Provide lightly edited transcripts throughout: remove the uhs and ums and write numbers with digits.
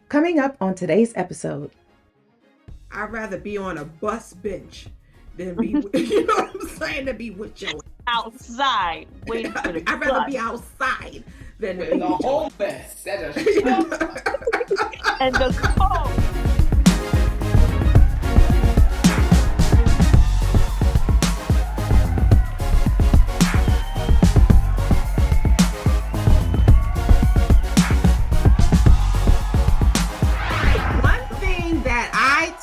Coming up on today's episode. I'd rather be on a bus bench than be, you know what I'm saying, to be with your outside waiting for the I'd rather be outside than with the whole mess. And the cold.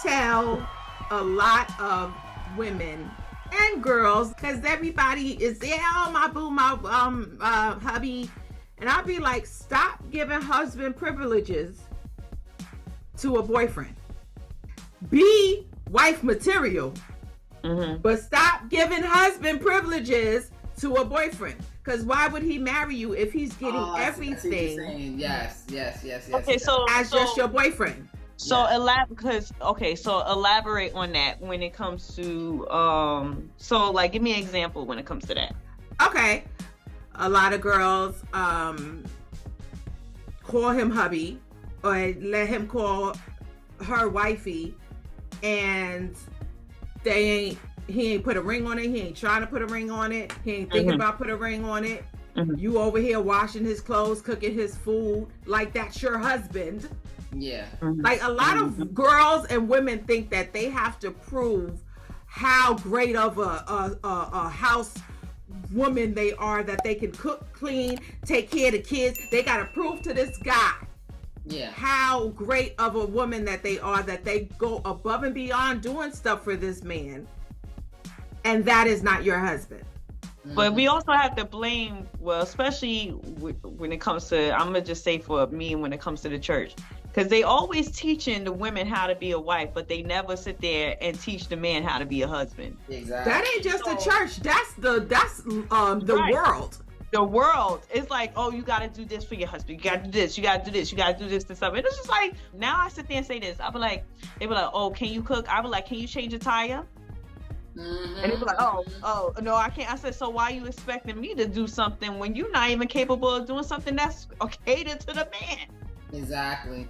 Tell a lot of women and girls, because everybody is there, oh my boo, my hubby, and I'll be like, stop giving husband privileges to a boyfriend. Be wife material, but stop giving husband privileges to a boyfriend. Because why would he marry you if he's getting everything? Yes. Okay, so just your boyfriend. So elaborate on that when it comes to so like give me an example when it comes to that. Okay. A lot of girls call him hubby or let him call her wifey, and he ain't put a ring on it, he ain't trying to put a ring on it, he ain't thinking about put a ring on it. You over here washing his clothes, cooking his food, like that's your husband. Yeah. Like a lot of girls and women think that they have to prove how great of a house woman they are, that they can cook, clean, take care of the kids. They got to prove to this guy how great of a woman that they are, that they go above and beyond doing stuff for this man. And that is not your husband. But we also have to blame, well, especially when it comes to, I'm going to just say for me, when it comes to the church. Because they always teaching the women how to be a wife, but they never sit there and teach the man how to be a husband. Exactly. That ain't just the church. That's the world. The world. It's like, oh, you got to do this for your husband. You got to do this. You got to do this. You got to do this to stuff. And it's just like, now I sit there and say this. I'll be like, they be like, oh, can you cook? I'll be like, can you change a tire? And they be like, oh, no, I can't. I said, so why are you expecting me to do something when you're not even capable of doing something that's catered to the man? Exactly.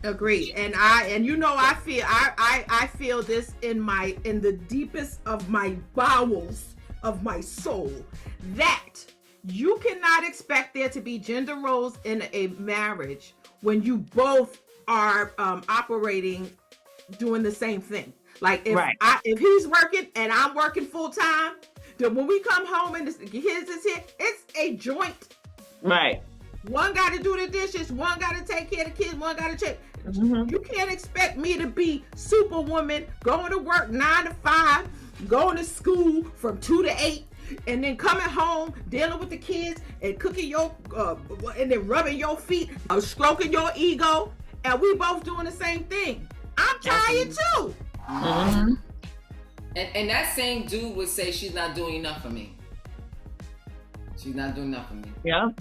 Agreed. And I feel this in the deepest of my bowels of my soul, that you cannot expect there to be gender roles in a marriage when you both are operating doing the same thing. Like if he's working and I'm working full time, then when we come home and his is here, it's a joint. Right. One got to do the dishes, one got to take care of the kids, one got to check. You can't expect me to be superwoman, going to work 9 to 5, going to school from 2 to 8, and then coming home, dealing with the kids and cooking and then rubbing your feet, stroking your ego, and we both doing the same thing. I'm tired too. And that same dude would say, she's not doing enough for me. She's not doing enough for me. Yeah.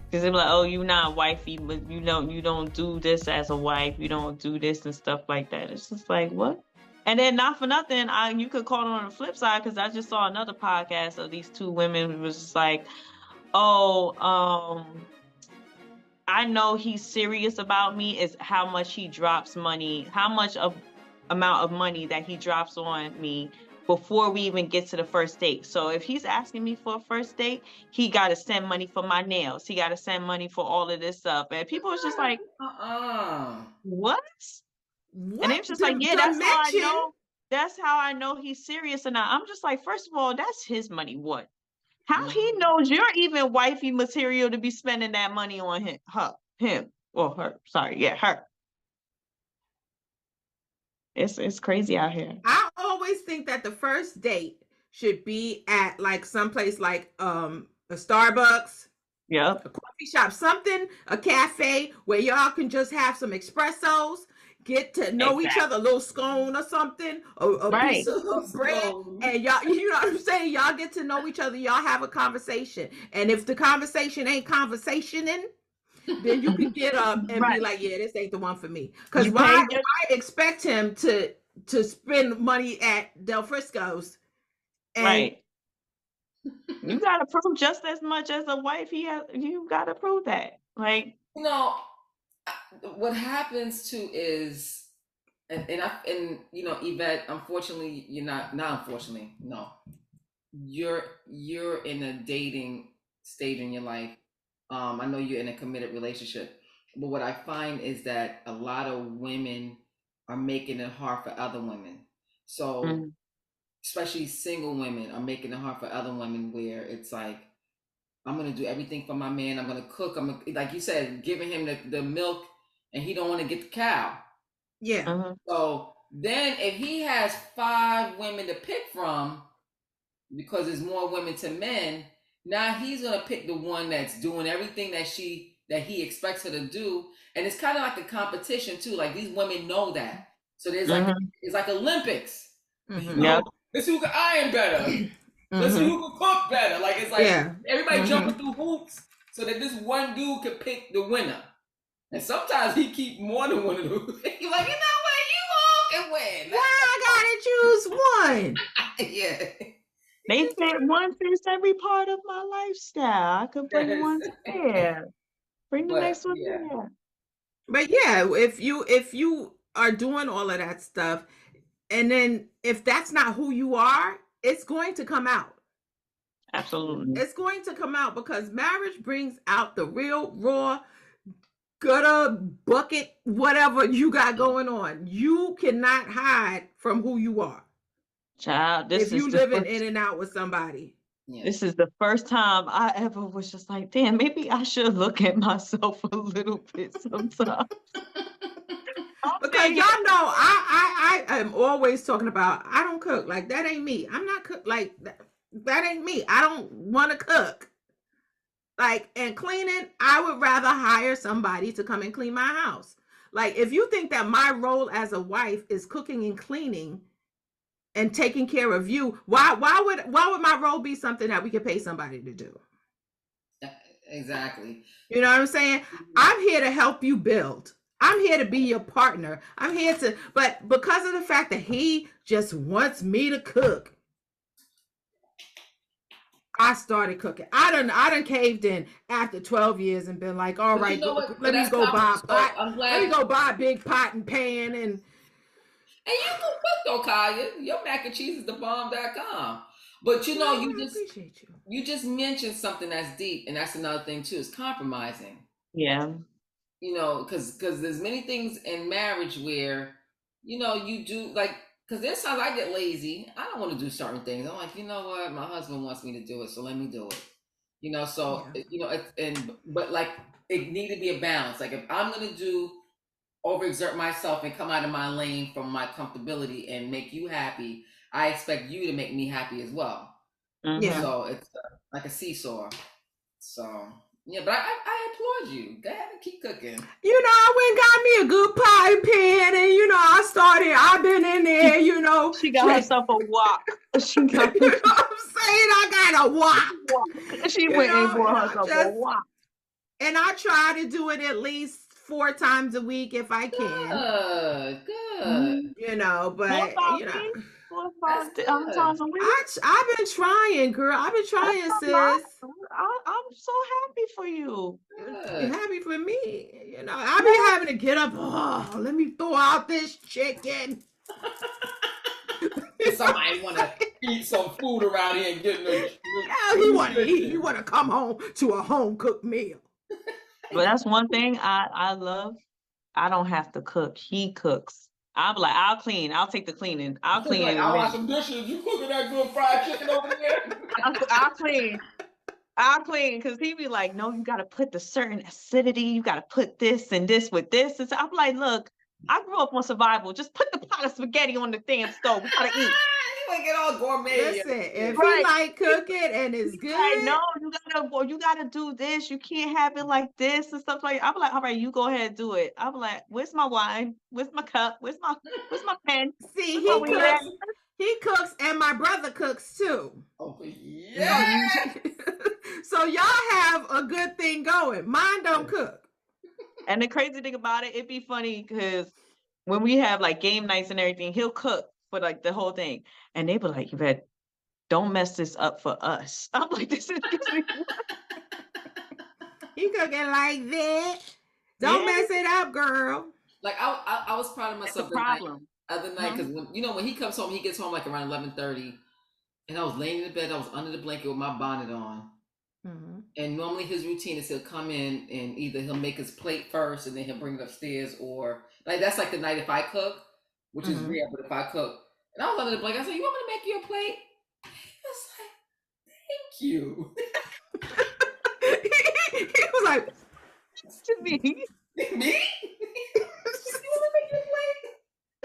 Because they're like, oh, you're not wifey, but you don't do this as a wife. You don't do this and stuff like that. It's just like, what? And then not for nothing, you could call it on the flip side, because I just saw another podcast of these two women who was just like, oh, I know he's serious about me is how much he drops money, how much amount of money that he drops on me before we even get to the first date. So if he's asking me for a first date, he got to send money for my nails. He got to send money for all of this stuff. And people was just like, what? And they was just like, yeah, that's how I know. That's how I know he's serious. And I'm just like, first of all, that's his money. What? How he knows you're even wifey material to be spending that money on him or her. Sorry, yeah, her. It's crazy out here. I always think that the first date should be at like someplace like a Starbucks, a coffee shop, something, a cafe where y'all can just have some espressos, get to know each other, a little scone or something, a piece of bread, and y'all, you know what I'm saying? Y'all get to know each other, y'all have a conversation, and if the conversation ain't conversationing, then you can get up and be like, yeah, this ain't the one for me. Because why expect him to spend money at Del Frisco's? And you got to prove just as much as a wife. You got to prove that. Like, you know, what happens too is, and you know, Yvette, unfortunately, you're not unfortunately, no, you're in a dating stage in your life. I know you're in a committed relationship, but what I find is that a lot of women are making it hard for other women. So especially single women are making it hard for other women, where it's like, I'm gonna do everything for my man. I'm gonna cook. I'm gonna, like you said, giving him the milk, and he don't want to get the cow. Yeah. So then, if he has 5 women to pick from, because there's more women to men, now he's gonna pick the one that's doing everything that he expects her to do, and it's kind of like a competition too. Like, these women know that, so there's like it's like Olympics. You know, let's see who can iron better. Let's see who can cook better. Like, it's like everybody jumping through hoops so that this one dude can pick the winner. And sometimes he keep more than one of those. He's like, you know what, you all can win. Why I gotta choose one? Yeah. They said one fits every part of my lifestyle. I could bring one there. Bring the next one there. But yeah, if you are doing all of that stuff, and then if that's not who you are, it's going to come out. Absolutely. It's going to come out, because marriage brings out the real, raw, gutter, bucket, whatever you got going on. You cannot hide from who you are. Child, if you living in and out with somebody. This is the first time I ever was just like, damn, maybe I should look at myself a little bit sometimes. Because y'all know I am always talking about, I don't cook. Like, that ain't me. I'm not cook. Like, that ain't me. I don't want to cook. Like, and cleaning, I would rather hire somebody to come and clean my house. Like, if you think that my role as a wife is cooking and cleaning and taking care of you, why would my role be something that we could pay somebody to do? Exactly. You know what I'm saying? I'm here to help you build. I'm here to be your partner. I'm here to, but because of the fact that he just wants me to cook, I started cooking. I done caved in after 12 years and been like, all right, let me go buy a pot. Let me go buy a big pot and pan. And you can cook though, Kaya. Your mac and cheese is thebomb.com. But you know, you just mentioned something that's deep, and that's another thing too, is compromising. Yeah. You know, because there's many things in marriage where, you know, you do, like, because there's times I get lazy. I don't want to do certain things. I'm like, you know what, my husband wants me to do it, so let me do it. You know, so you know, but like, it need to be a balance. Like, if I'm gonna overexert myself and come out of my lane from my comfortability and make you happy, I expect you to make me happy as well. Yeah. So it's like a seesaw. So yeah, but I applaud you. Go ahead and keep cooking. You know, I went and got me a good pot and pan, and you know, I've been in there, you know. She got herself a wok. You know what I'm saying? I got a wok. She went and bought herself a wok. And I try to do it at least 4 times a week if I can. Good. You know, but you know, 4 or 5 times a week. I've been trying, girl. I've been trying, sis. I'm so happy for you. You're happy for me. You know, I be having to get up. Oh, let me throw out this chicken. Somebody want to eat some food around here and get no. Yeah, he want to eat. He want to come home to a home cooked meal. But that's one thing I love. I don't have to cook. He cooks. I'm like, I'll clean. I'll take the cleaning. I'll clean. Like, I'll wash some dishes. You cooking that good fried chicken over there? I'll clean. I'll clean, because he be like, no, you got to put the certain acidity. You got to put this and this with this. And so I'm like, look, I grew up on survival. Just put the pot of spaghetti on the damn stove. We gotta eat. You wanna get all gourmet. Listen, if he like cooking and it's good, I know you gotta do this. You can't have it like this and stuff like. I'm like, all right, you go ahead and do it. I'm like, where's my wine? Where's my cup? Where's my pen? See, he cooks, and my brother cooks too. Oh yeah. So y'all have a good thing going. Mine don't cook. And the crazy thing about it, it'd be funny because when we have like game nights and everything, he'll cook for like the whole thing. And they be like, Yvette, don't mess this up for us. I'm like, this is He cooking like that. Don't mess it up, girl. Like I was proud of myself the problem. Other night, because when he comes home, he gets home like around 11:30, and I was laying in the bed. I was under the blanket with my bonnet on. Mm-hmm. And normally his routine is he'll come in and either he'll make his plate first and then he'll bring it upstairs, or like that's like the night if I cook, which is rare, but if I cook, and I was under the blanket, I said, "You want me to make you a plate?" He was like, "Thank you." He was like, "To me, me."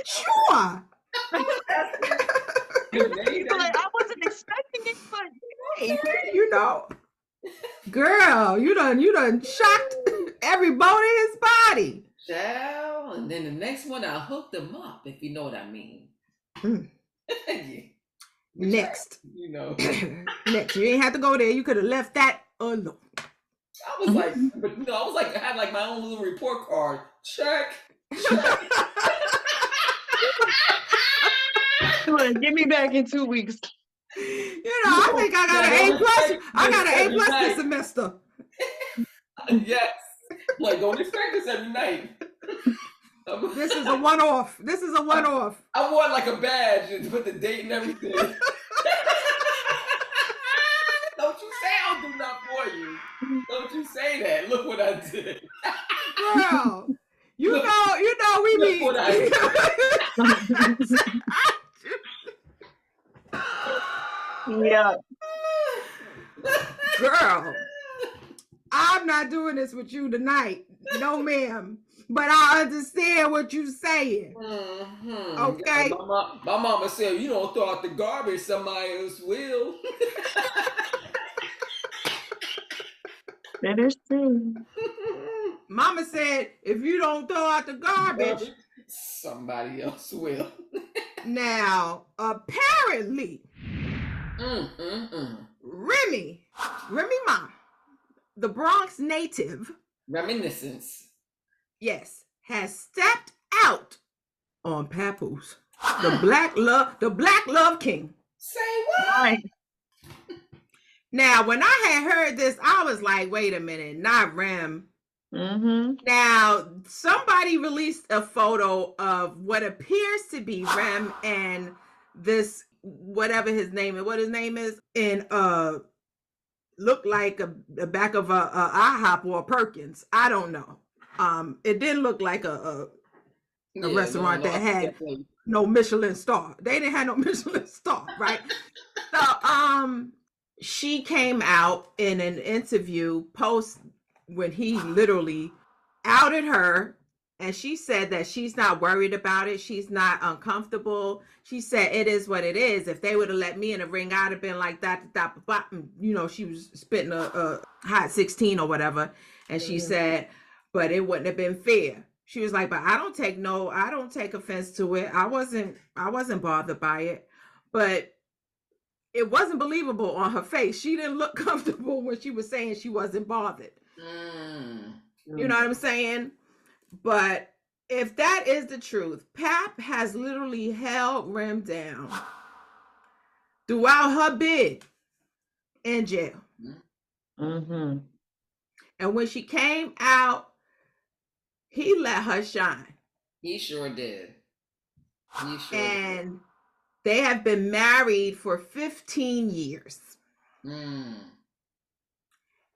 Sure. Like, I wasn't expecting it, but hey, you know, girl, you done shocked every bone in his body. Child, and then the next one I hooked them up, if you know what I mean. Yeah. Next, next, you ain't have to go there. You could have left that alone. I was like, but I was like, I had like my own little report card. Check. Get me back in 2 weeks. I think I got an A+. I got an A+ this semester. Yes. Like, don't expect this every night. This is a one-off. I want like a badge and put the date and everything. Don't you say I'll do that for you. Don't you say that. Look what I did. Girl, you know we need. What I did. Yeah. Girl, I'm not doing this with you tonight. No, ma'am. But I understand what you're saying. Mm-hmm. Okay. My mama said, you don't throw out the garbage, somebody else will. That is true. Mama said, if you don't throw out the garbage, somebody else will. Now, apparently, Remy Ma, the Bronx native, reminiscence, yes, has stepped out on Papoose, the black love king. Say what? Right. Now, when I had heard this, I was like, wait a minute, not Rem. Mm-hmm. Now, somebody released a photo of what appears to be Rem and this, whatever his name is, in looked like the back of a IHOP or a Perkins. I don't know. It didn't look like a restaurant that had no Michelin star. They didn't have no Michelin star, right? So she came out in an interview post when he literally outed her, and she said that she's not worried about it. She's not uncomfortable. She said it is what it is. If they would have let me in the ring, I'd have been like that. She was spitting a hot 16 or whatever. And she said, but it wouldn't have been fair. She was like, but I don't take offense to it. I wasn't bothered by it, but it wasn't believable on her face. She didn't look comfortable when she was saying she wasn't bothered. You know what I'm saying? But if that is the truth, Pap has literally held Rem down throughout her bid in jail. Mm-hmm. And when she came out, he let her shine. He sure did. And they have been married for 15 years.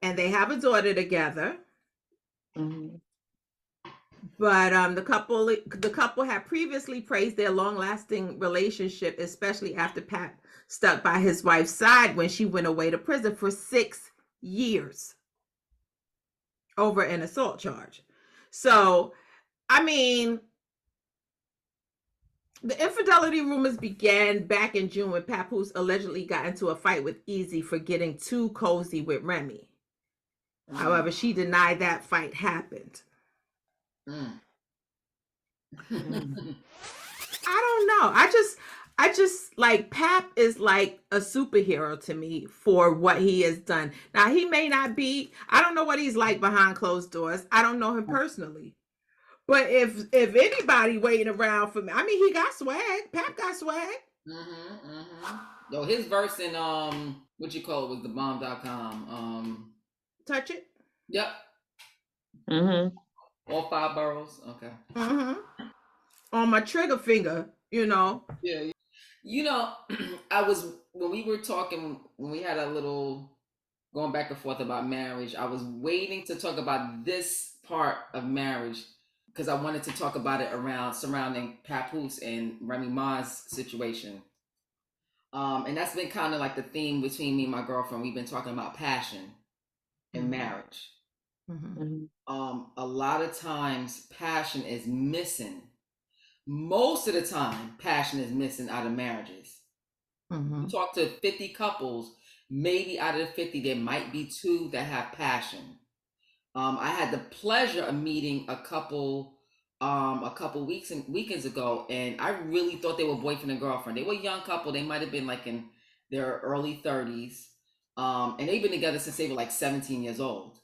And they have a daughter together. Mm-hmm. But the couple had previously praised their long-lasting relationship, especially after Pap stuck by his wife's side when she went away to prison for 6 years over an assault charge. So, I mean, the infidelity rumors began back in June when Papoose allegedly got into a fight with Easy for getting too cozy with Remy. However, she denied that fight happened. I don't know. I just like Pap is like a superhero to me for what he has done. Now, he may not be, I don't know what he's like behind closed doors. I don't know him personally. But if anybody waiting around for me, I mean, he got swag. Pap got swag. Yo, his verse in what you call it was the bomb.com. Touch It. Yep. All 5 boroughs? Okay. On my trigger finger, you know. Yeah. When we were talking, when we had a little going back and forth about marriage, I was waiting to talk about this part of marriage because I wanted to talk about it surrounding Papoose and Remy Ma's situation. And that's been kind of like the theme between me and my girlfriend. We've been talking about passion in marriage. A lot of times passion is missing. Most of the time, passion is missing out of marriages. You talk to 50 couples, maybe out of the 50, there might be 2 that have passion. I had the pleasure of meeting a couple weekends ago, and I really thought they were boyfriend and girlfriend. They were a young couple. They might have been like in their early 30s. And they've been together since they were like 17 years old.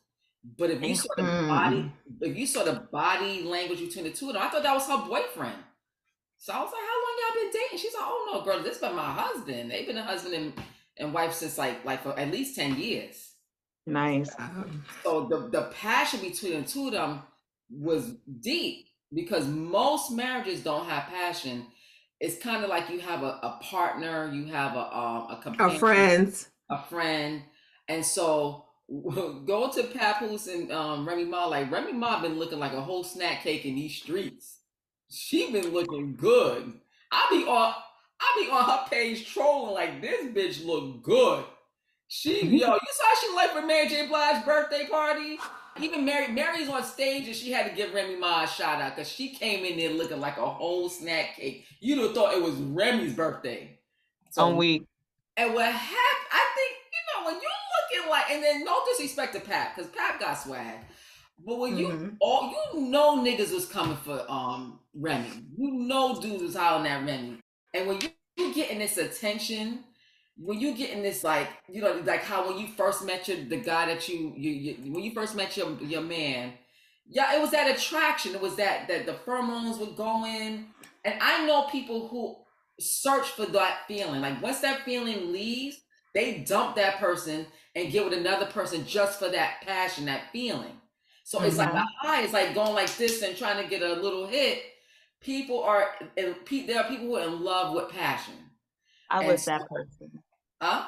But if you saw the body language between the 2 of them, I thought that was her boyfriend. So I was like, how long y'all been dating? She's like, oh no, girl, this been my husband. They've been a husband and wife since like for at least 10 years. Nice. So the passion between the 2 of them was deep because most marriages don't have passion. It's kind of like you have a partner, you have a companion, a friend. And so go to Papoose and Remy Ma. Like Remy Ma been looking like a whole snack cake in these streets. She been looking good. I be on her page trolling like this bitch look good. You saw she left for Mary J. Blige's birthday party. Even Mary's on stage and she had to give Remy Ma a shout out because she came in there looking like a whole snack cake. You'd have thought it was Remy's birthday. On week. And what happened? I think when you looking like, and then no disrespect to Pap because Pap got swag. But when niggas was coming for Remy. Dudes was hollering at Remy. And when you getting this attention, when you getting this like how when you first met the guy that when you first met your man, it was that attraction. It was that the pheromones were going. And I know people who search for that feeling. Like once that feeling leaves, they dump that person and get with another person just for that passion, that feeling. So it's like a high. It's like going like this and trying to get a little hit. There are people who are in love with passion. I was that person. Huh?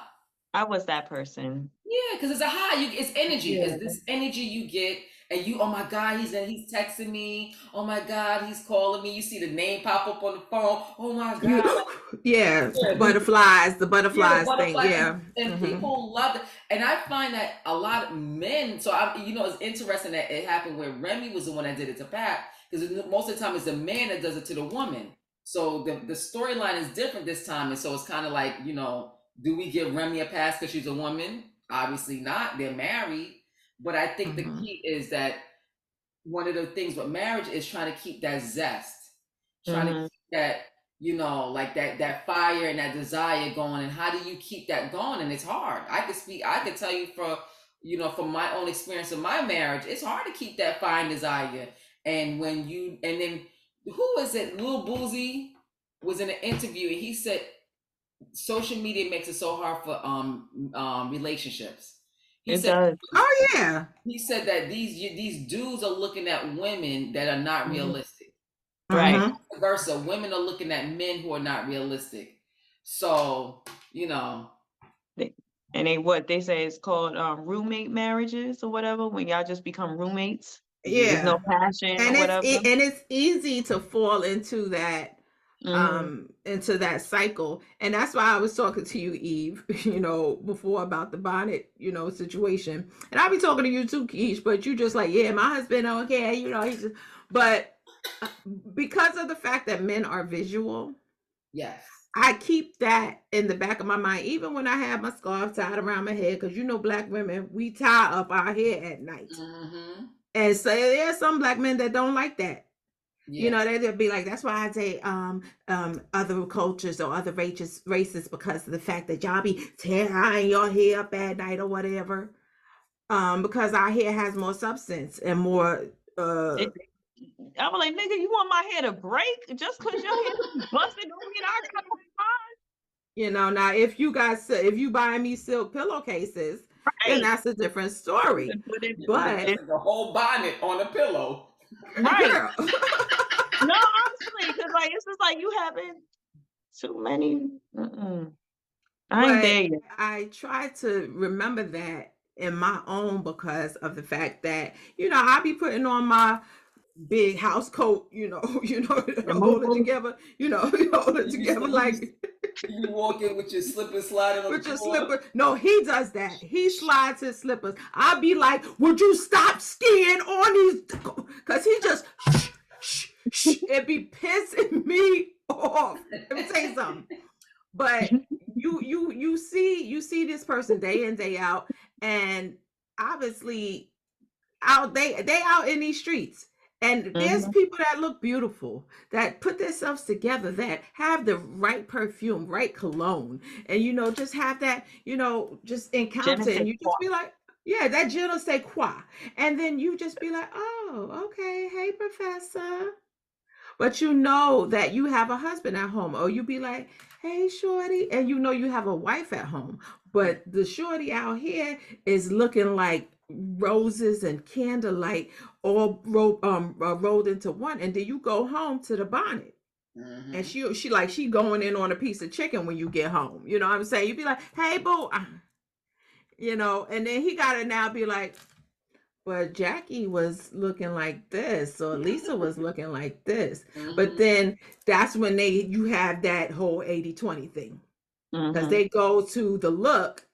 I was that person. Yeah, because it's a high. It's energy. Yeah. It's this energy you get, and oh my God, he's texting me. Oh my God, he's calling me. You see the name pop up on the phone. Oh my God. The butterflies thing. Yeah. And people love it. And I find that a lot of men, so it's interesting that it happened where Remy was the one that did it to Pat, because most of the time it's the man that does it to the woman. So the storyline is different this time. And so it's kind of like, do we give Remy a pass because she's a woman? Obviously not. They're married. But I think the key is that one of the things with marriage is trying to keep that zest, trying to keep that, like that fire and that desire going. And how do you keep that going? And it's hard. I could tell you from my own experience of my marriage, it's hard to keep that fire and desire. And then who is it? Lil Boosie was in an interview and he said, social media makes it so hard for relationships. He said, "Oh yeah." He said that these dudes are looking at women that are not realistic, right? Vice versa, women are looking at men who are not realistic. So what they say is called roommate marriages or whatever. When y'all just become roommates, there's no passion and or whatever. And it's easy to fall into that. Into that cycle. And that's why I was talking to you, Eve, before about the bonnet, situation. And I'll be talking to you too, Keish, but you just like, yeah, my husband, okay, he's just, but because of the fact that men are visual, yes, I keep that in the back of my mind, even when I have my scarf tied around my head, because Black women, we tie up our hair at night. And so there's some Black men that don't like that. Yes. They'll be like, that's why I say other cultures or other races because of the fact that y'all be tying your hair up at night or whatever. Because our hair has more substance and more. I'm like, nigga, you want my hair to break just because your hair is busted? Don't get our cut fine. Now if you buy me silk pillowcases, then that's a different story. But the whole bonnet on a pillow. Right. Girl. No, honestly, because like it's just like you having too many. I ain't there yet. I try to remember that in my own because of the fact that, you know, I be putting on my big house coat, hold it together, hold it together like you walking with your slippers sliding on with the your floor. slipper. No, he does that. He slides his slippers. I'll be like, would you stop skiing on these? Because he just it be pissing me off. Let me tell you something. But you see this person day in, day out, and obviously they out in these streets. And there's people that look beautiful, that put themselves together, that have the right perfume, right cologne, and just have that, just encounter, and you just be like, yeah, that je ne sais quoi. And then you just be like, oh, okay, hey, professor. But you know that you have a husband at home, or you be like, hey, shorty, and you know you have a wife at home. But the shorty out here is looking like roses and candlelight all rolled into one. And then you go home to the bonnet. And she going in on a piece of chicken when you get home. You know what I'm saying? You be like, hey, boo. And then he got to now be like, but Jackie was looking like this, or Lisa was looking like this. But then that's when you have that whole 80-20 thing. Because they go to the look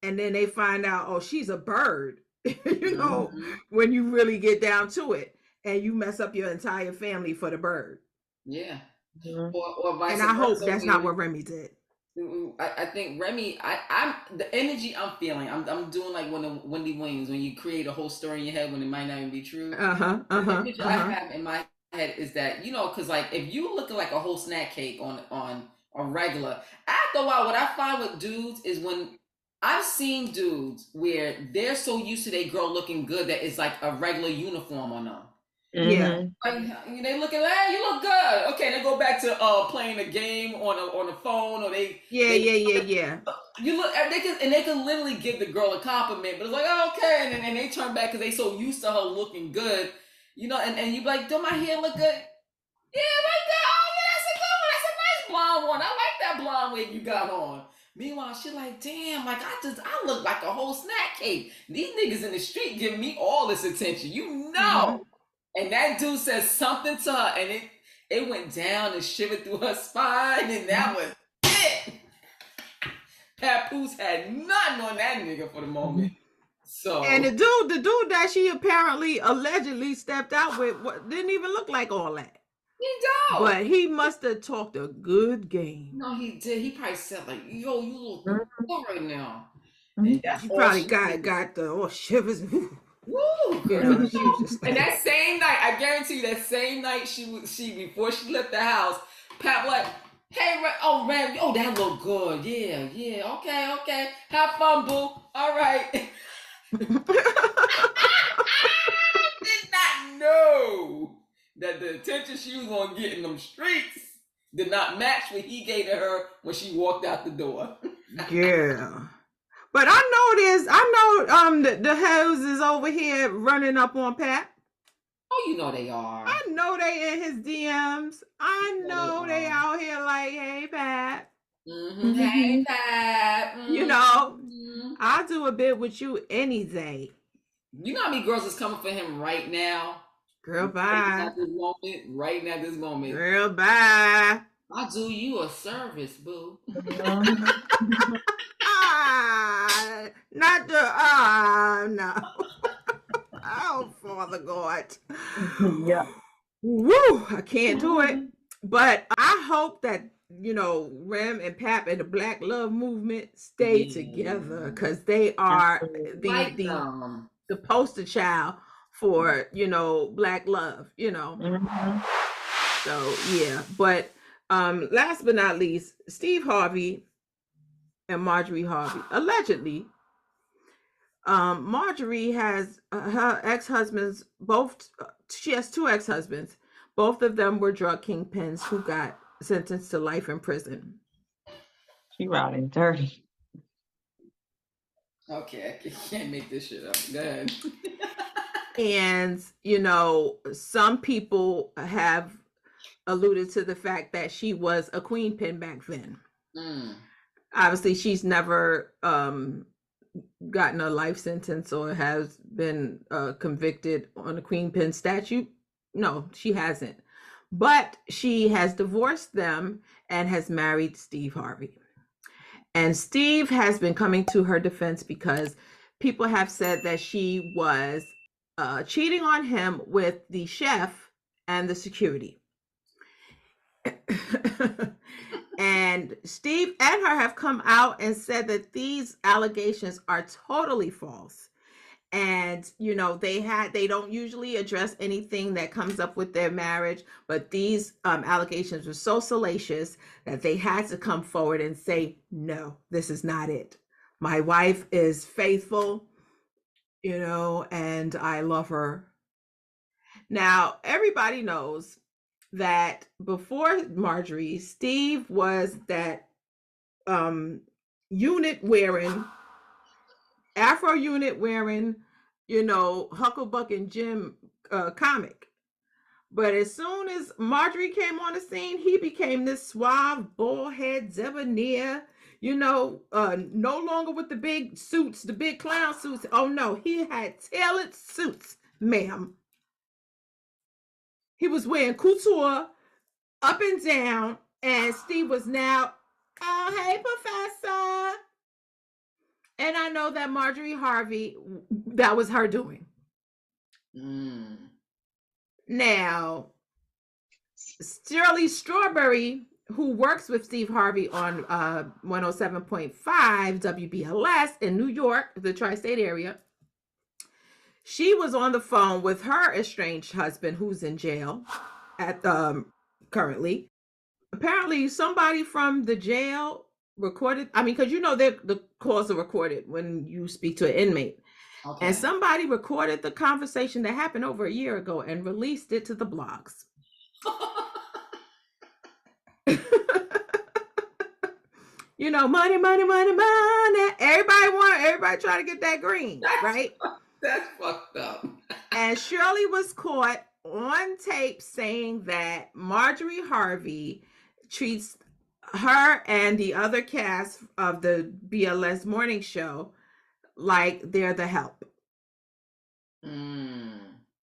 and then they find out, oh, she's a bird, when you really get down to it, and you mess up your entire family for the bird. Yeah. Or vice versa. And I hope that's not what Remy did. I think Remy, I'm the energy I'm feeling. I'm doing like one of Wendy Williams, when you create a whole story in your head when it might not even be true. The image I have in my head is that, because like if you look like a whole snack cake on a regular, after a while, what I find with dudes is when I've seen dudes where they're so used to their girl looking good that it's like a regular uniform on them. Yeah, they looking, hey, you look good. Okay, they go back to playing a game on a phone, or they yeah. You look, they can literally give the girl a compliment, but it's like, oh, okay, and then they turn back because they so used to her looking good, and you be like, do my hair look good? Yeah, like that. Oh yeah, that's a good one. That's a nice blonde one. I like that blonde wig you got on. Meanwhile, she like, damn, like I look like a whole snack cake. These niggas in the street give me all this attention, And that dude says something to her, and it went down and shivered through her spine, and that was it. Papoose had nothing on that nigga for the moment. So, and the dude that she apparently allegedly stepped out with didn't even look like all that. He don't. But he must have talked a good game. No, he did. He probably said like, "Yo, you look good right now." And he probably got the shivers. Woo, girl. She was just like, and that same night, I guarantee you, that same night she before she left the house, Pat like, hey, Ram, that look good. Yeah, okay. Have fun, boo. All right. Did not know that the attention she was gonna get in them streets did not match what he gave to her when she walked out the door. Yeah. But I know the hoes is over here running up on Pat. Oh, you know they are. I know they in his DMs. I know they out here like, hey, Pat. Hey, Pat. I'll do a bit with you any day. You know how many girls is coming for him right now? Girl, bye. Right now, this moment. Girl, bye. I'll do you a service, boo. Not the no. Oh, Father God. Yeah. Woo, I can't do it. But I hope that Rem and Pap and the Black Love movement stay together, because they are the poster child for Black love. So yeah, but last but not least, Steve Harvey and Marjorie Harvey. Allegedly, Marjorie has her ex-husbands, she has two ex-husbands. Both of them were drug kingpins who got sentenced to life in prison. She riding dirty. Okay, I can't make this shit up. Go ahead. And, some people have alluded to the fact that she was a queen pin back then. Obviously, she's never gotten a life sentence or has been convicted on a queen pin statute. No, she hasn't. But she has divorced them and has married Steve Harvey. And Steve has been coming to her defense because people have said that she was cheating on him with the chef and the security. And Steve and her have come out and said that these allegations are totally false. And they don't usually address anything that comes up with their marriage, but these allegations were so salacious that they had to come forward and say, no, this is not it. My wife is faithful, and I love her. Now, everybody knows that before Marjorie, Steve was that unit wearing, Afro unit wearing, Hucklebuck and Jim comic. But as soon as Marjorie came on the scene, he became this suave, bullhead, debonair, no longer with the big suits, the big clown suits. Oh no, he had tailored suits, ma'am. He was wearing couture up and down, and Steve was now, oh, hey, Professor. And I know that Marjorie Harvey, that was her doing. Now, Shirley Strawberry, who works with Steve Harvey on 107.5 WBLS in New York, the tri-state area, she was on the phone with her estranged husband who's in jail at currently. Apparently, somebody from the jail recorded, because the calls are recorded when you speak to an inmate. Okay. And somebody recorded the conversation that happened over a year ago and released it to the blogs. Money, money, money, money. Everybody trying to get that green, right? That's fucked up. And Shirley was caught on tape saying that Marjorie Harvey treats her and the other cast of the BLS morning show like they're the help.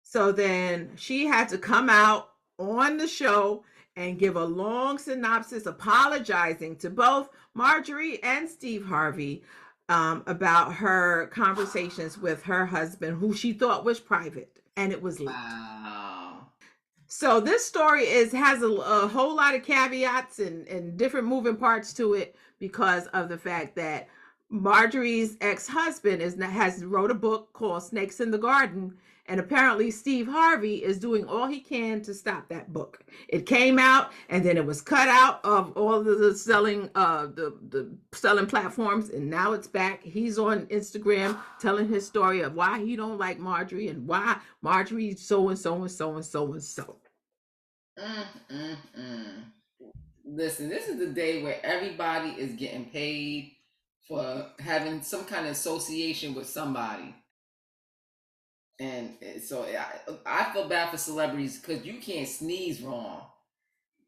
So then she had to come out on the show and give a long synopsis apologizing to both Marjorie and Steve Harvey about her conversations with her husband, who she thought was private, and it was leaked. Wow. So this story has a whole lot of caveats and different moving parts to it because of the fact that Marjorie's ex-husband has wrote a book called Snakes in the Garden, and apparently Steve Harvey is doing all he can to stop that book. It came out and then it was cut out of all the selling the selling platforms, and now it's back. He's on Instagram telling his story of why he don't like Marjorie and why Marjorie's so and so and so and so and so. Listen, this is the day where everybody is getting paid for having some kind of association with somebody. And so I feel bad for celebrities because you can't sneeze wrong.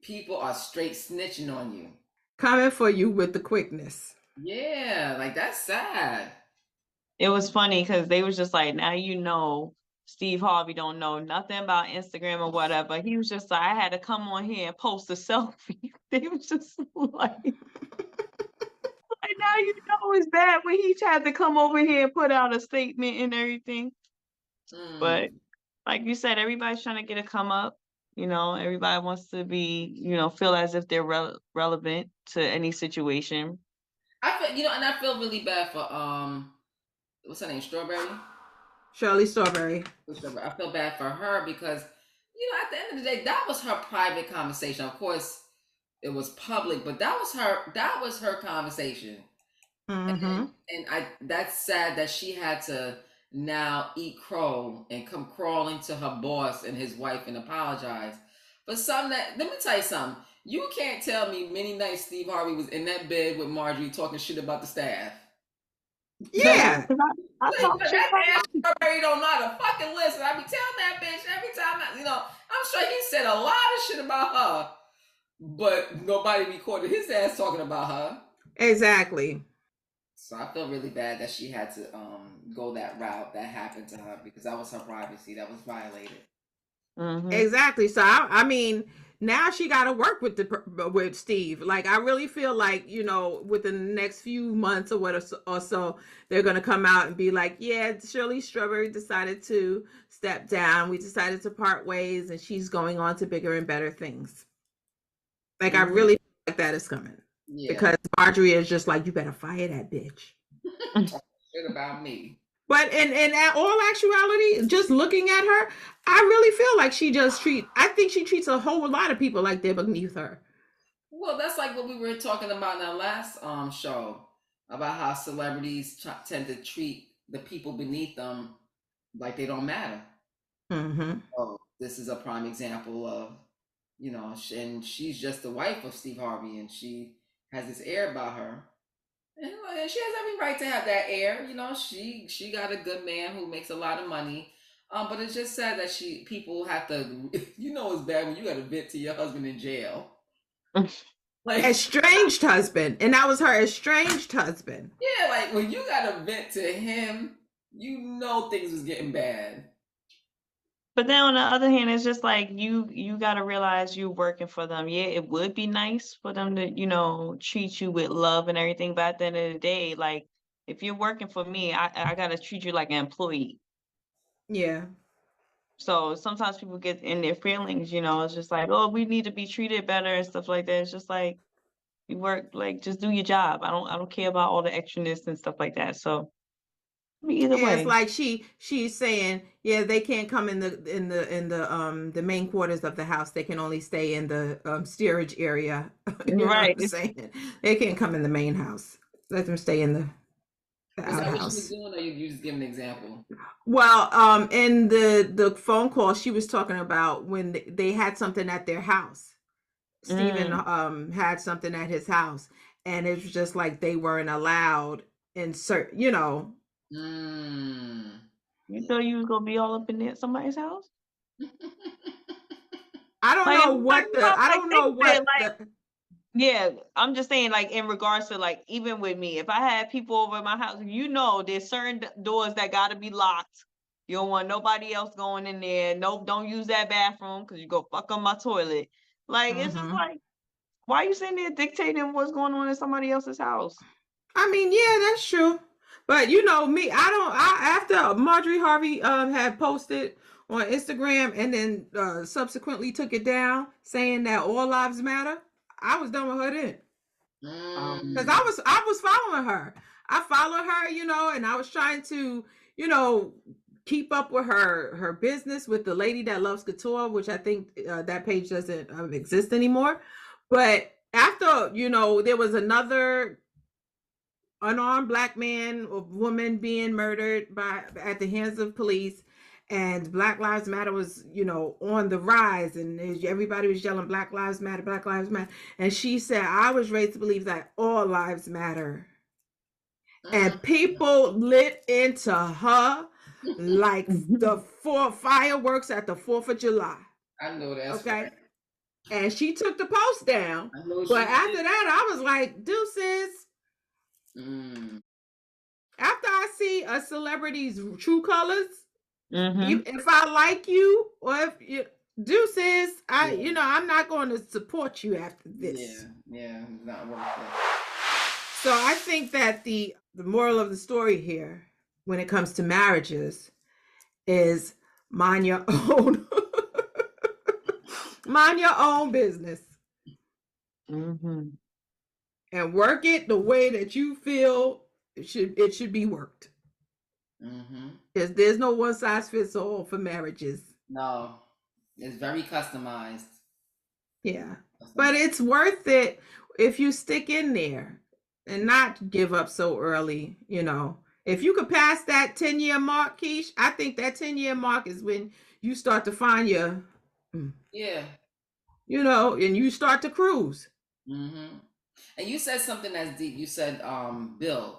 People are straight snitching on you. Coming for you with the quickness. Yeah, like that's sad. It was funny because they was just like, now Steve Harvey don't know nothing about Instagram or whatever. He was just like, I had to come on here and post a selfie. They was just like, now it's bad when he tried to come over here and put out a statement and everything. But like you said, everybody's trying to get a come up. Everybody wants to be, feel as if they're relevant to any situation. I feel, and I feel really bad for what's her name, Strawberry? Shirley Strawberry. I feel bad for her because, at the end of the day, that was her private conversation. Of course, it was public, but that was her conversation. Mm-hmm. And that's sad that she had to now eat crow and come crawling to her boss and his wife and apologize for something that, let me tell you something. You can't tell me many nights Steve Harvey was in that bed with Marjorie talking shit about the staff. Yeah. I talk shit that Strawberry don't know how to fucking listen. I be telling that bitch every time. I'm sure he said a lot of shit about her, but nobody recorded his ass talking about her. Exactly. So I feel really bad that she had to go that route. That happened to her because that was her privacy that was violated. Mm-hmm. Exactly. So I mean, now she got to work with Steve. Like, I really feel like, within the next few months or so, they're gonna come out and be like, yeah, Shirley Strawberry decided to step down. We decided to part ways, and she's going on to bigger and better things. Like, I really feel like that is coming. Yeah. Because Marjorie is just like, you better fire that bitch. Shit about me. But in all actuality, just looking at her, I really feel like I think she treats a whole lot of people like they're beneath her. Well, that's like what we were talking about in our last show, about how celebrities tend to treat the people beneath them like they don't matter. Mm-hmm. Oh, this is a prime example of, and she's just the wife of Steve Harvey, and she has this air about her. And she has every right to have that air. She got a good man who makes a lot of money. But it's just sad that people have to, it's bad when you got to vent to your husband in jail. Like, estranged husband. And that was her estranged husband. Yeah, like when you got to vent to him, things was getting bad. But then on the other hand, it's just like you got to realize you're working for them. Yeah, it would be nice for them to, treat you with love and everything. But at the end of the day, like, if you're working for me, I got to treat you like an employee. Yeah. So sometimes people get in their feelings, it's just like, oh, we need to be treated better and stuff like that. It's just like, you work, like, just do your job. I don't care about all the extraness and stuff like that. So either way. It's like she's saying, yeah, they can't come in the main quarters of the house. They can only stay in the steerage area. You know what I'm saying? They can't come in the main house. Let them stay in the outhouse. Is that what you were doing, or you just give an example? Well, in the phone call, she was talking about when they had something at their house. Stephen had something at his house, and it was just like they weren't allowed in certain, You thought you was gonna be all up in there somebody's house? I don't know what yeah, I'm just saying, like, in regards to, like, even with me, if I had people over at my house, there's certain doors that gotta be locked. You don't want nobody else going in there. Nope, don't use that bathroom because you go fuck on my toilet. Like, it's just like, why are you sitting there dictating what's going on in somebody else's house? I mean, yeah, that's true. But me, after Marjorie Harvey had posted on Instagram and then subsequently took it down saying that all lives matter, I was done with her then. Because I was following her. I followed her, and I was trying to, keep up with her business with the Lady That Loves Couture, which I think that page doesn't exist anymore. But after, there was another unarmed Black man or woman being murdered at the hands of police, and Black Lives Matter was, on the rise, and everybody was yelling Black Lives Matter, Black Lives Matter. And she said, I was raised to believe that all lives matter. And people lit into her like the fireworks at the 4th of July. I know that's okay. Right. And she took the post down. But after that, I was like, deuces. After I see a celebrity's true colors, if I like you, or if you deuces, I'm not going to support you after this. Yeah, it's not worth it. So I think that the moral of the story here, when it comes to marriages, is mind your own, mind your own business, and work it the way that you feel it should be worked. Because there's no one size fits all for marriages. No, it's very customized. Yeah, but it's worth it if you stick in there and not give up so early. If you could pass that 10-year mark, Keish, I think that 10-year mark is when you start to find your and you start to cruise. And you said something that's deep. You said build.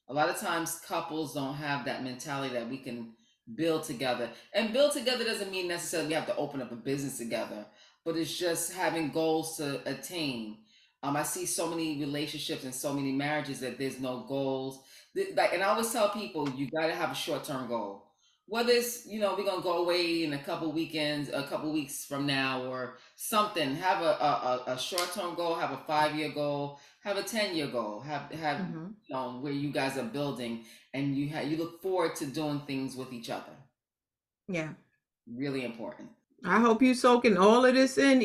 A lot of times couples don't have that mentality that we can build together. And build together doesn't mean necessarily we have to open up a business together, but it's just having goals to attain. I see so many relationships and so many marriages that there's no goals. Like, and I always tell people, you got to have a short-term goal. Whether it's, we're going to go away in a couple weekends, a couple weeks from now or something, have a short-term goal, have a 5-year goal, have a 10-year goal, have where you guys are building and you look forward to doing things with each other. Yeah. Really important. I hope you soaking all of this in.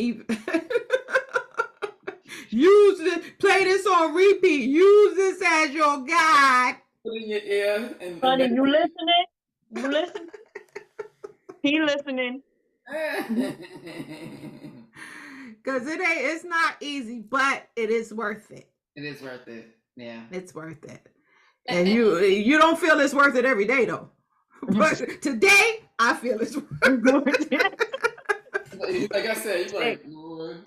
Use it, play this on repeat. Use this as your guide. Put in your ear. Honey, you listening? You listening? He listening. Because it's not easy, but it is worth it. It is worth it. Yeah. It's worth it. And you don't feel it's worth it every day though. But today I feel it's worth it. Like I said, you're like, Lord.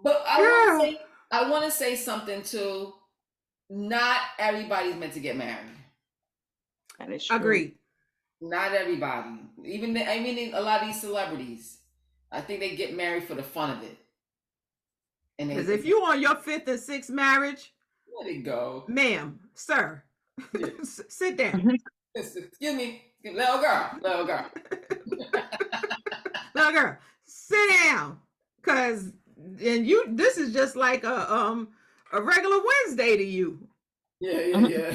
But I want to say something too. Not everybody's meant to get married. That is true. Agreed. Not everybody. Even a lot of these celebrities, I think they get married for the fun of it. Because if you on your 5th or 6th marriage, let it go, ma'am, sir. Yeah. Sit down. Excuse me, little girl. Little girl, sit down. Cause this is just like a regular Wednesday to you. Yeah.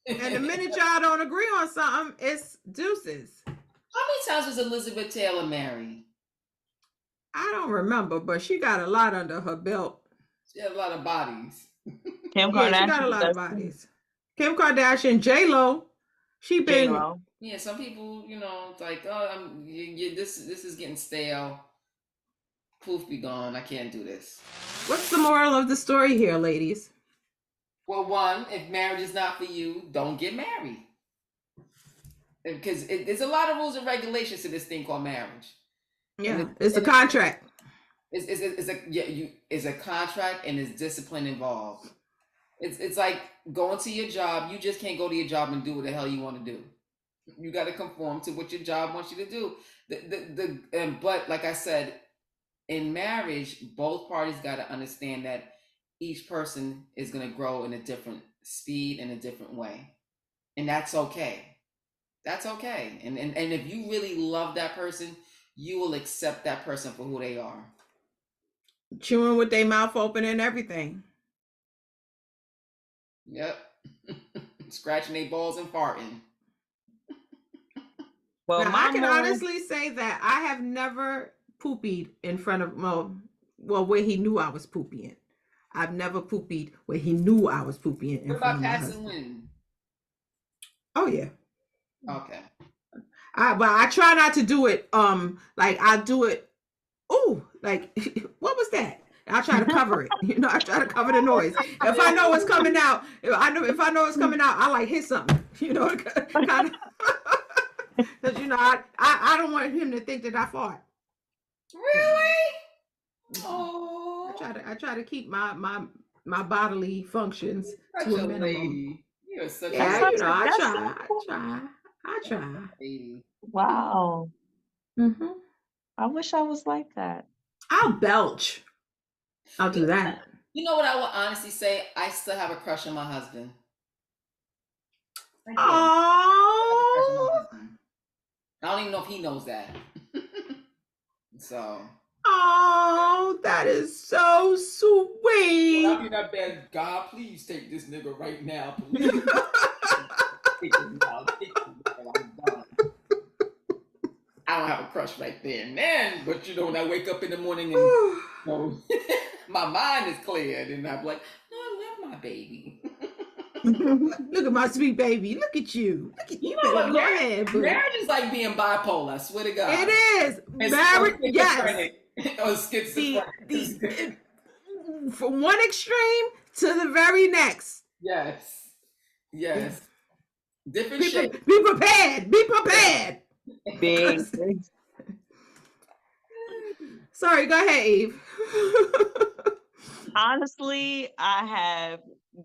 And the minute y'all don't agree on something, it's deuces. How many times was Elizabeth Taylor married? I don't remember, but she got a lot under her belt. She had a lot of bodies. Kim Kardashian. She got a lot of bodies. Kim Kardashian, J-Lo. She been. J-Lo. Yeah, some people, it's like, this is getting stale. Poof, be gone. I can't do this. What's the moral of the story here, ladies? Well, one, if marriage is not for you, don't get married. Because there's a lot of rules and regulations to this thing called marriage. Yeah, it's a contract. It's a contract and there's discipline involved. It's like going to your job. You just can't go to your job and do what the hell you want to do. You got to conform to what your job wants you to do. But like I said, in marriage, both parties got to understand that each person is going to grow in a different speed in a different way, and that's okay. That's okay. And if you really love that person, you will accept that person for who they are. Chewing with their mouth open and everything. Yep. Scratching their balls and farting. Well, now, I can honestly say that I have never poopied in front of, where he knew I was pooping. I've never poopied where he knew I was pooping in front of my husband. What about passing wind? Oh, yeah. Okay. But I try not to do it. Like I do it. Oh, like what was that? I try to cover it. I try to cover the noise. If I know it's coming out, if I know it's coming out, I like hit something. Kind of. Because I don't want him to think that I fart. Really? Oh. I try to keep my bodily functions to a minimum. You're such I try. Wow. Mm-hmm. I wish I was like that. I'll belch. I'll do that. You know what I will honestly say? I still have a crush on my husband. Oh. I don't even know if he knows that. So. Oh, that is so sweet. I'll be that bad. God, please take this nigga right now, please. Take him now. I'm done. I don't have a crush right there and then, but when I wake up in the morning and my mind is cleared, and I'm like, no, I love my baby. Look at my sweet baby. Look at you. Look at you. Marriage is like being bipolar. I swear to God. It is. Marriage, yes. Or schizophrenic. From one extreme to the very next. Yes. Different shit. Be prepared. Be prepared. Big. Sorry, go ahead, Eve. Honestly, I have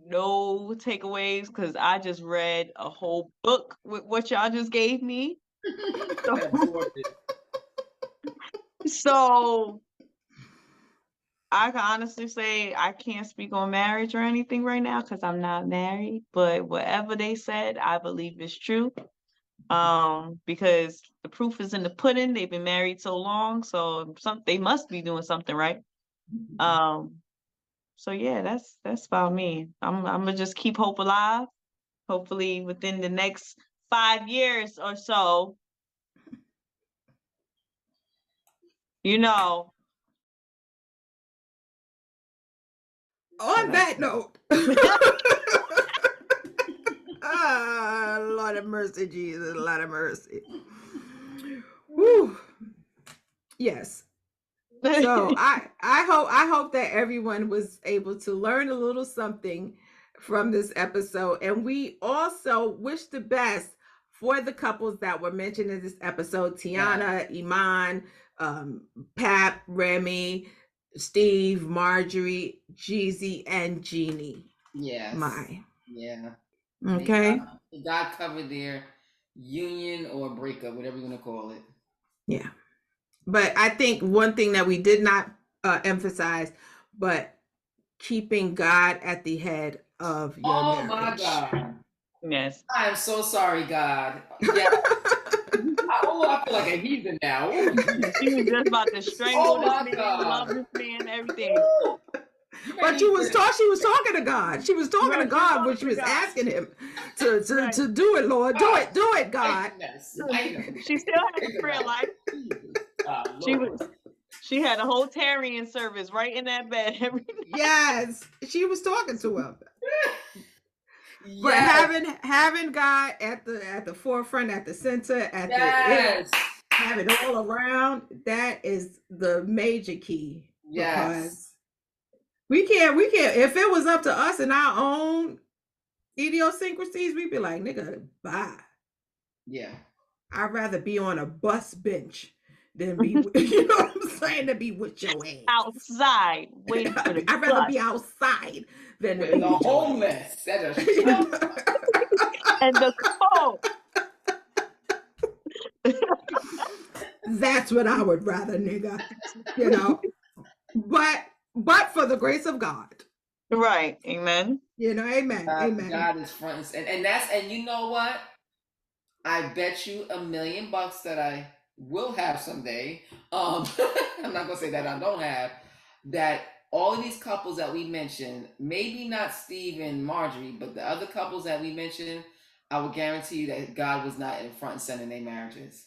no takeaways because I just read a whole book with what y'all just gave me. So I can honestly say I can't speak on marriage or anything right now because I'm not married. But whatever they said, I believe is true. Because the proof is in the pudding. They've been married so long, so they must be doing something right. So yeah, that's about me. I'm gonna just keep hope alive. Hopefully within the next 5 years or so, On that note, Lord of mercy, Jesus, Lord of mercy. Whew. Yes. So I hope that everyone was able to learn a little something from this episode, and we also wish the best for the couples that were mentioned in this episode: Tiana, Iman, Pap, Remy, Steve, Marjorie, Jeezy, and Jeannie. Yes. Yeah. Okay. God covered their union or breakup, whatever you want to call it. Yeah. But I think one thing that we did not emphasize, but keeping God at the head of your marriage. Oh my God. Yes. I am so sorry, God. Yeah. I feel like a heathen now. She was just about to strangle this man, love this man, everything. But she was talking to God. She was talking to God when she was asking him to do it, Lord. Do it, God. She still had a prayer life. She had a whole Tarian service right in that bed every night. Yes, she was talking to him. But having God at the forefront, at the center, having it all around, that is the major key. Yes. Because we can't. If it was up to us and our own idiosyncrasies, we'd be like, nigga, bye. Yeah. I'd rather be on a bus bench than be, you know what I'm saying, to be with your ass. Outside, waiting for the I'd rather be outside than to be the homeless. And the cold. That's what I would rather, nigga. You know? But for the grace of God. Right. Amen. You know, amen. Amen. God is front and you know what? I bet you $1 million that I will have someday. I'm not gonna say that I don't have. That all of these couples that we mentioned, maybe not Steve and Marjorie, but the other couples that we mentioned, I will guarantee you that God was not in front and center in their marriages.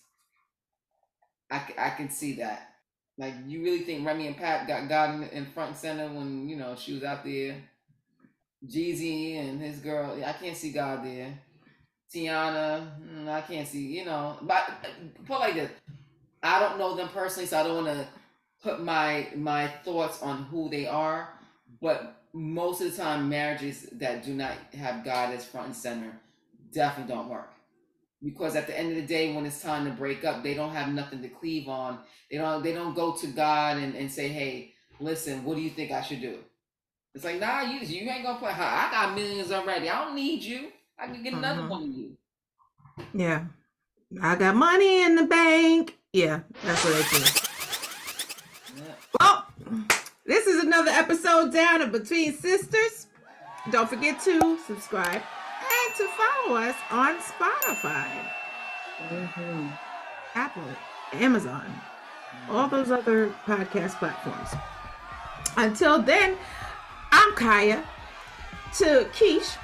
I can see that. Like, you really think Remy and Pat got God in front and center when, you know, she was out there? Jeezy and his girl, I can't see God there. Tiana, I can't see, you know. But put like this, I don't know them personally, so I don't want to put my thoughts on who they are. But most of the time, marriages that do not have God as front and center definitely don't work. Because at the end of the day, when it's time to break up, they don't have nothing to cleave on. They don't go to God and say, hey, listen, what do you think I should do? It's like, nah, you ain't gonna play. I got millions already. I don't need you. I can get another one of you. Yeah. I got money in the bank. Yeah, that's what they do. Yeah. Well, this is another episode down of Between Sisters. Don't forget to subscribe and to follow us on Spotify, Apple, Amazon, all those other podcast platforms. Until then, I'm Kaya, to Keish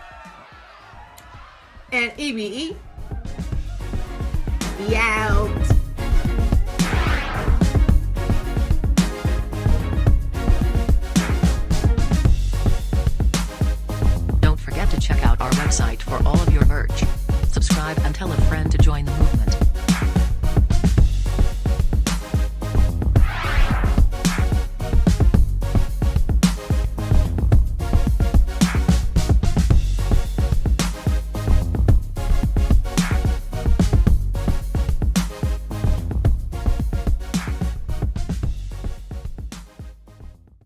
and EBE. Be out. Don't forget to check out our website for all of your merch. Subscribe and tell a friend to join the movement.